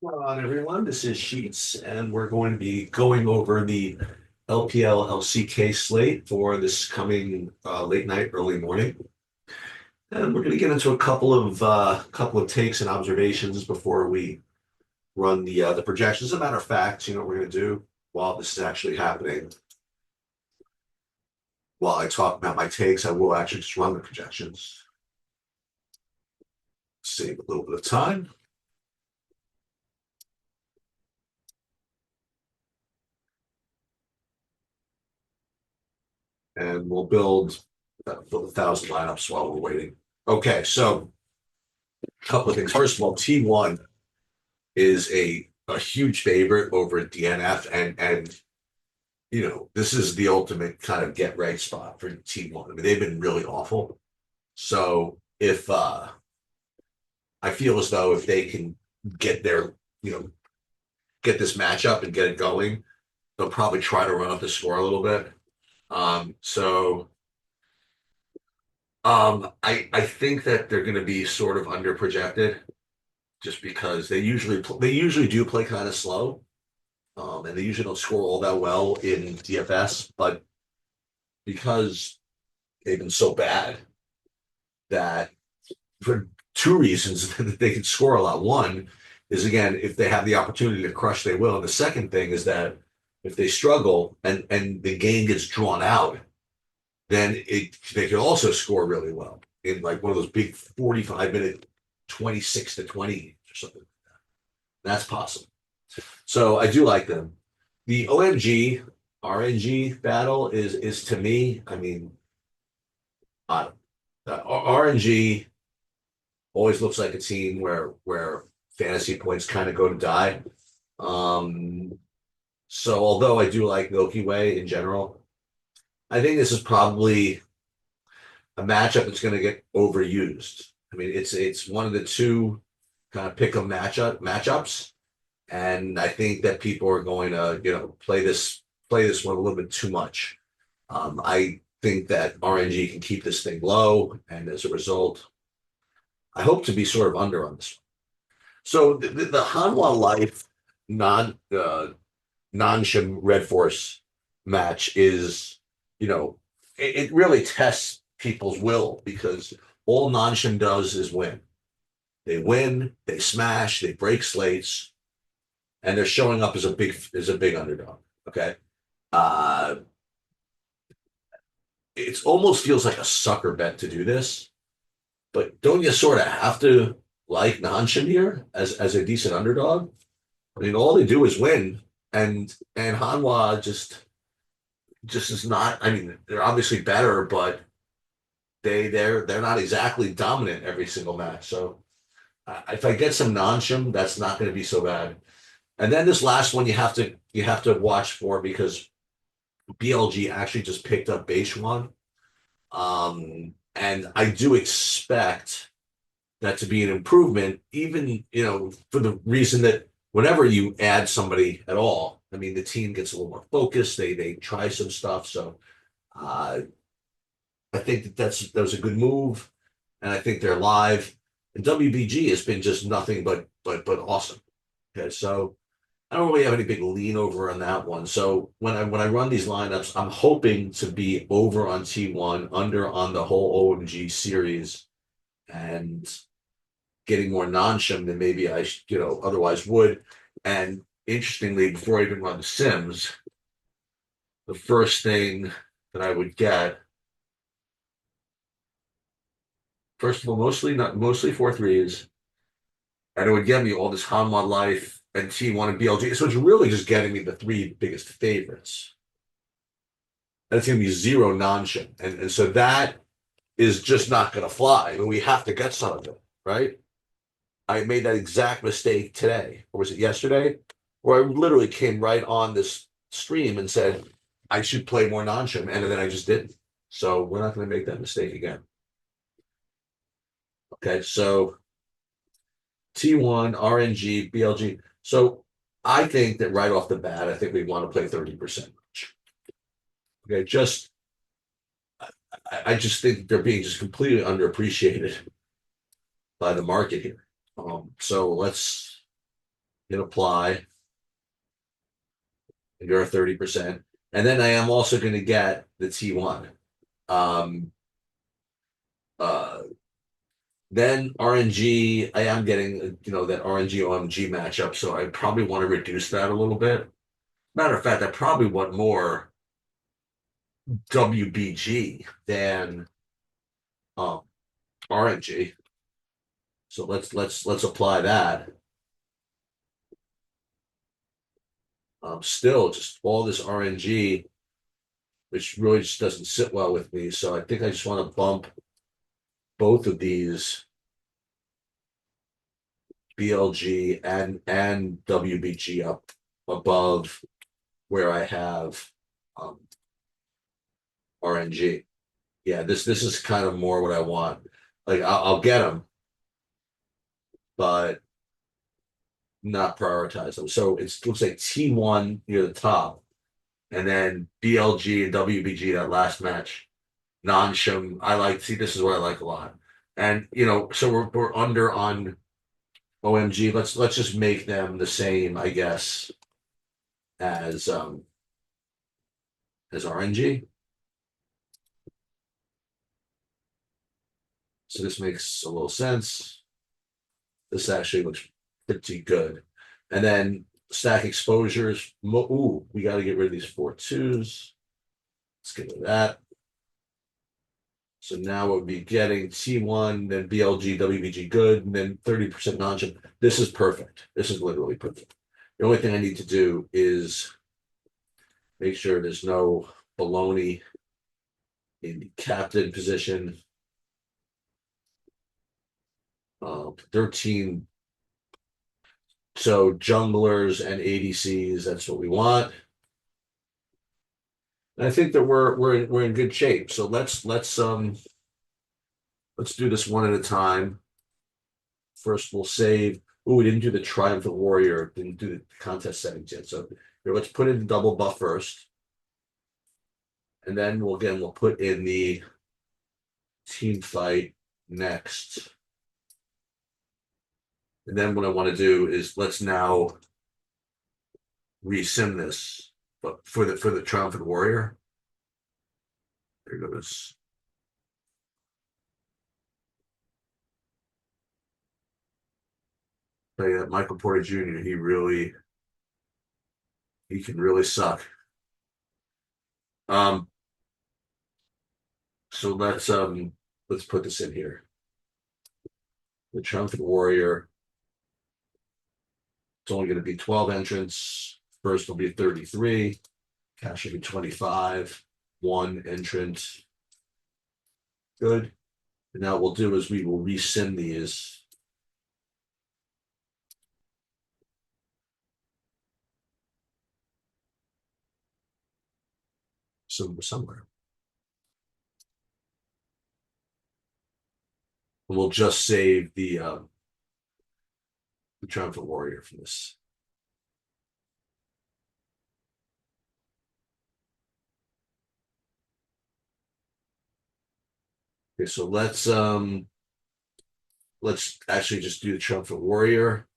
Hello, everyone. This is Sheets, and we're going to be going over the LPL LCK slate for this coming late night, early morning. And we're going to get into a couple of takes and observations before we run the projections. As a matter of fact, you know what we're going to do while this is actually happening. While I talk about my takes, I will actually just run the projections. Save a little bit of time. And we'll build 1,000 lineups while we're waiting. Okay, so a couple of things. First of all, T1 is a huge favorite over DNF, and you know this is the ultimate kind of get right spot for T1. I mean, they've been really awful. So if I feel as though if they can get their you know get this matchup and get it going, they'll probably try to run up the score a little bit. So I think that they're going to be sort of under projected just because they usually do play kind of slow. And they usually don't score all that well in DFS, but because they've been so bad that for two reasons that they can score a lot. One is again, if they have the opportunity to crush, they will. And the second thing is that if they struggle and the game gets drawn out, then they can also score really well in like one of those big 45-minute 26-20 or something. That's possible. So I do like them. The OMG RNG battle is to me, I mean, uh, RNG always looks like a team where fantasy points kind of go to die. Um, so although I do like Milky Way in general, I think this is probably a matchup that's going to get overused. I mean, it's one of the two kind of pick 'em matchups, and I think that people are going to play this one a little bit too much. I think that RNG can keep this thing low, and as a result, I hope to be sort of under on this one. So the Hanwha Life non-Shim Red Force match is, it really tests people's will because all non-Shim does is win, they smash, they break slates, and they're showing up as a big underdog. Okay. Uh, it almost feels like a sucker bet to do this, but don't you sort of have to like Nanshan here as a decent underdog? I mean, all they do is win, and Hanwha just is not. I mean, they're obviously better, but they're not exactly dominant every single match. So if I get some Nanshim, that's not going to be so bad. And then this last one you have to watch for because BLG actually just picked up Beishuan. And I do expect that to be an improvement, even for the reason that whenever you add somebody at all, I mean the team gets a little more focused. They try some stuff. So uh, I think that was a good move, and I think they're live. And WBG has been just nothing but awesome. Okay, so I don't really have any big lean over on that one. So when I run these lineups, I'm hoping to be over on T1, under on the whole OMG series, and getting more non-shim than maybe I otherwise would. And interestingly, before I even run the Sims, the first thing that I would get, first of all, mostly 4 threes, and it would get me all this Hanwha Life and T1 and BLG. So it's really just getting me the three biggest favorites. And it's going to be zero non-shim. And so that is just not going to fly. I mean, we have to get some of it, right? I made that exact mistake today, or was it yesterday? Where I literally came right on this stream and said, I should play more non-shim, and then I just didn't. So we're not going to make that mistake again. Okay, so T1, RNG, BLG. So I think that right off the bat, I think we want to play 30%. Okay, I just think they're being just completely underappreciated by the market here. So hit apply, and you're 30%. And then I am also going to get the T1. Um, uh, then RNG, I am getting, that RNG OMG matchup, so I probably want to reduce that a little bit. Matter of fact, I probably want more WBG than um, RNG. So let's apply that. Still, just all this RNG, which really just doesn't sit well with me. So I think I just want to bump both of these BLG and WBG up above where I have um, RNG. Yeah, this is kind of more what I want. Like I'll get them, but not prioritize them. So it looks like T1 near the top, and then BLG and WBG that last match. Non-shim, I like. See, this is what I like a lot. And so we're under on OMG. Let's just make them the same, I guess, as RNG. So this makes a little sense. This actually looks pretty good. And then stack exposures. Ooh, we got to get rid of these 4 2s. Let's get rid of that. So now we'll be getting T1, then BLG, WBG good, and then 30% non-chip. This is perfect. This is literally perfect. The only thing I need to do is make sure there's no baloney in the captain position. 13. So junglers and ADCs, that's what we want. And I think that we're in good shape. So let's do this one at a time. First, we'll save. Oh, we didn't do the Triumphant Warrior. Didn't do the contest settings yet. So here, let's put in the double buff first, and then we'll put in the team fight next. And then what I want to do is let's now resim this, but for the Triumphant Warrior. There goes. Tell you that Michael Porter Jr. He can really suck. Um, so let's put this in here. The Triumphant Warrior. It's only going to be 12 entrants. First will be 33. Cash will be 25. One entrant. Good. And now what we'll do is we will resend these. Somewhere. And we'll just save the Triumphant Warrior for this. Okay, so let's actually just do the Triumphant Warrior.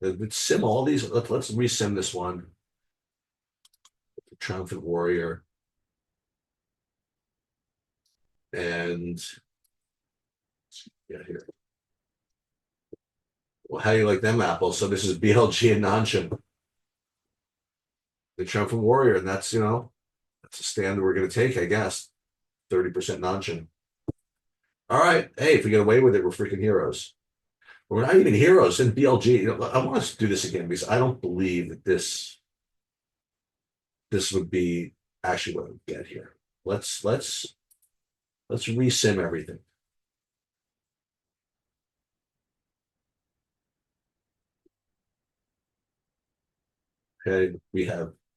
Let's sim all these. Let's resim this one. The Triumphant Warrior. And yeah, here. Well, how do you like them apples? So this is BLG and Nanchim. The Triumphant Warrior, and that's that's a stand that we're gonna take, I guess. 30% Nanchim. All right. Hey, if we get away with it, we're freaking heroes. But we're not even heroes in BLG. I want us to do this again because I don't believe that this would be actually what we get here. Let's resim everything. Okay,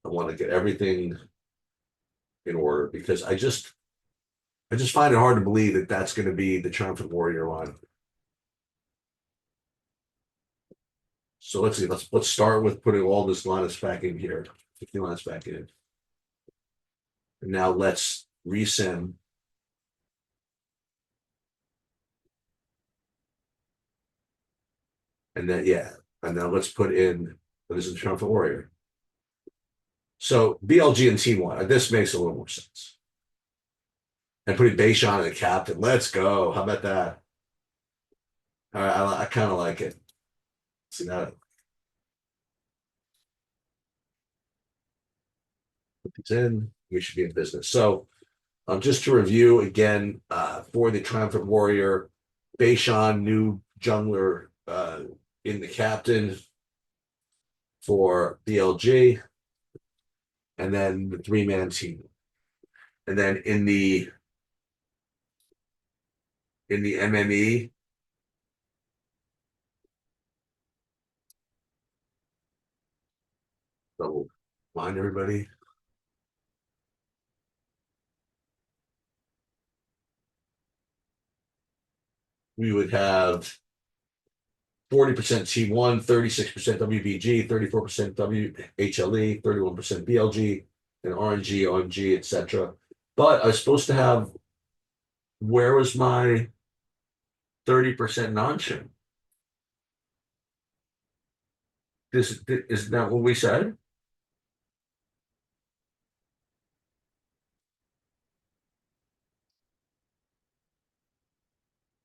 I want to get everything in order because I just find it hard to believe that that's going to be the Triumphant Warrior line. So let's see. Let's start with putting all this lineups back in here. 50 lineups back in. And now let's resim. And then, yeah. And then let's put in, this is Triumphant Warrior. So BLG and T1, this makes a little more sense. And putting Bayshon in the captain. Let's go. How about that? All right, I kind of like it. See that? Put these in. We should be in business. So, just to review again, for the Triumphant Warrior, Bayshon, new jungler in the captain for BLG, and then the three-man team. And then in the MME, double blind everybody. We would have 40% T1, 36% WBG, 34% WHLE, 31% BLG, and RNG, OMG, etc. But I was supposed to have, where was my 30% non-chim? This is that what we said?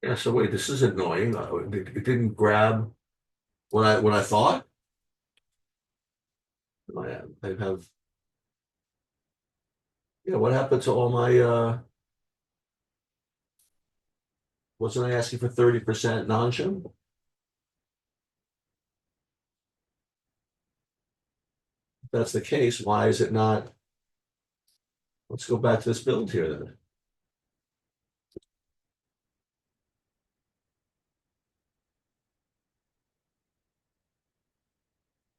Yeah, so wait, this is annoying. It didn't grab what I thought. I have, yeah, what happened to all my wasn't I asking for 30% non-chim? If that's the case, why is it not? Let's go back to this build here then.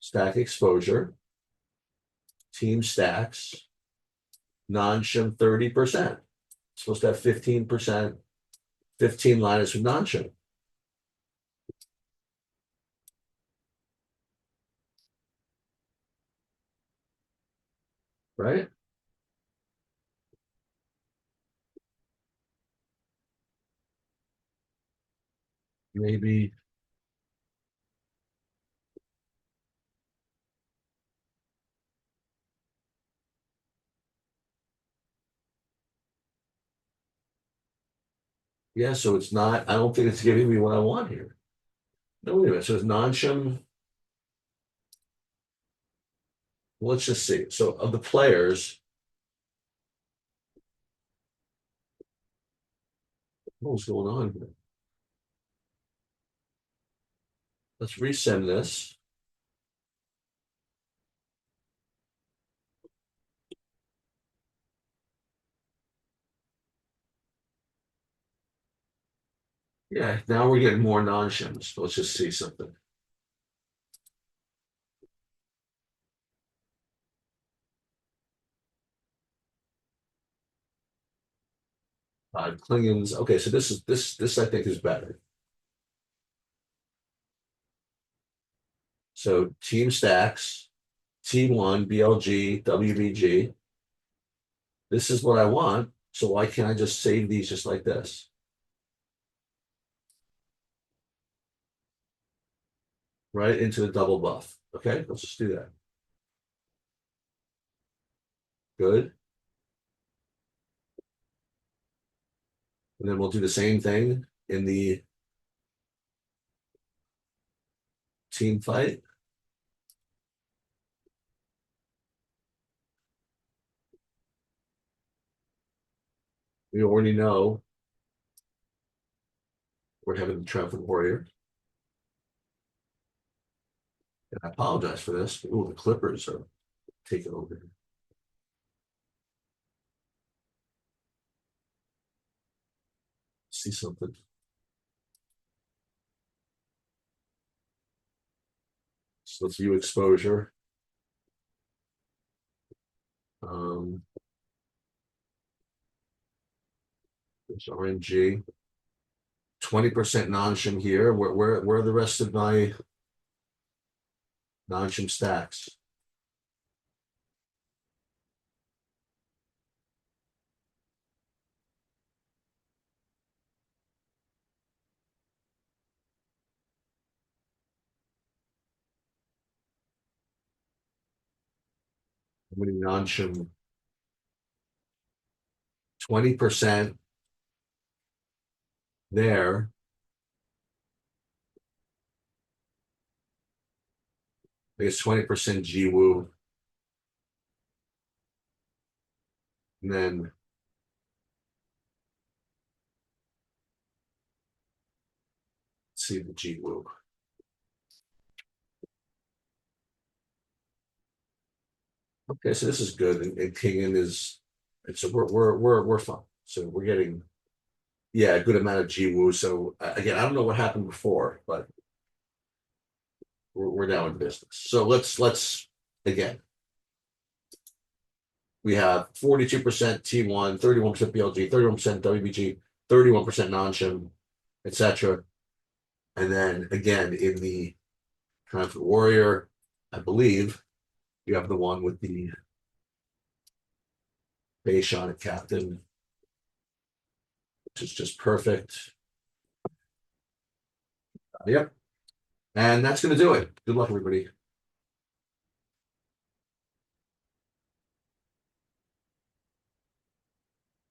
Stack exposure, team stacks, non-shim 30%. Supposed to have 15%, 15 liners with non-shim, right? Maybe, yeah, so it's not, I don't think it's giving me what I want here. No, wait a minute. So it's non-shim. Let's just see. So of the players, what's going on here? Let's resend this. Yeah, now we're getting more non-shims. Let's just see something. Klingons. Okay, so this I think is better. So team stacks, T1, BLG, WBG. This is what I want. So why can't I just save these just like this? Right into the double buff. Okay, let's just do that. Good. And then we'll do the same thing in the team fight. We already know we're having the Triumphant Warrior. And I apologize for this. Oh, the Clippers are taking over. See something. So let's view exposure. Um, there's RNG. 20% non-shim here. Where are the rest of my non-shim stacks? many non-shim? 20% there. I guess 20% GWoo. And then let's see the GWoo. Okay, so this is good. And Kingen is, and so we're fine. So we're getting, yeah, a good amount of GWoo. So again, I don't know what happened before, but we're now in business. So let's again. We have 42% T1, 31% BLG, 31% WBG, 31% non-shim, etc. And then again in the Confident Warrior, I believe you have the one with the base on it, Captain, which is just perfect. Yep. And that's going to do it. Good luck, everybody.